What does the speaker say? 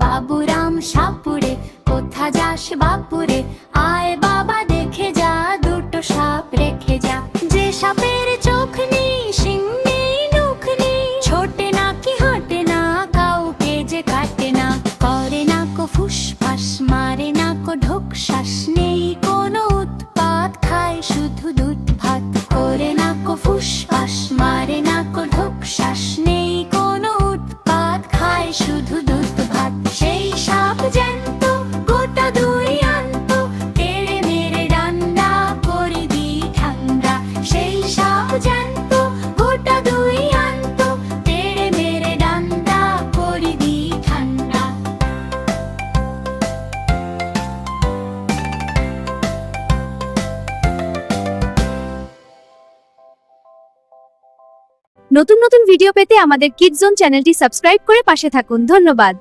বাবুরাম সাপুড়ে, কোথা যাস বাপুরে? আয় বাবা দেখে যা, দুটো সাপ রেখে যা। যে সাপের চোখ নেই, শিং নেই, নখ নেই, ছোটে না কি হাঁটে না, কাউকে যে কাটে না, করে না কো ফুসফাস, মারে না কো ঢোকশ্বাস, নেই কোনো উৎপাত, খায় শুধু দুধ ভাত। করে না কো ফুসফাস, মারে না কো ঢোকশ্বাস, নেই কোনো উৎপাত, খায় শুধু দুধ ভাত। সেই সাপ জ্যান্ত, গোটা দুই আনত, তেড়ে মেরে ডান্ডা করে দি ঠান্ডা। সেই সাপ জ্যান্ত, গোটা দুই আনত, তেড়ে মেরে ডান্ডা করে দি ঠান্ডা। নতুন নতুন ভিডিও পেতে আমাদের কিডস জোন চ্যানেলটি সাবস্ক্রাইব করে পাশে থাকুন। ধন্যবাদ।